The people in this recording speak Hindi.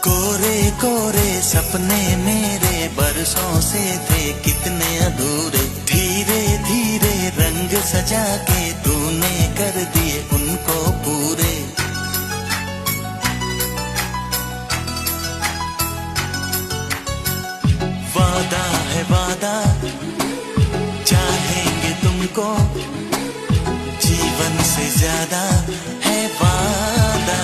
कोरे कोरे सपने मेरे बरसों से थे कितने अधूरे, धीरे धीरे रंग सजा के तूने कर दिए उनको पूरे। वादा है वादा, चाहेंगे तुमको, जीवन से ज्यादा है वादा।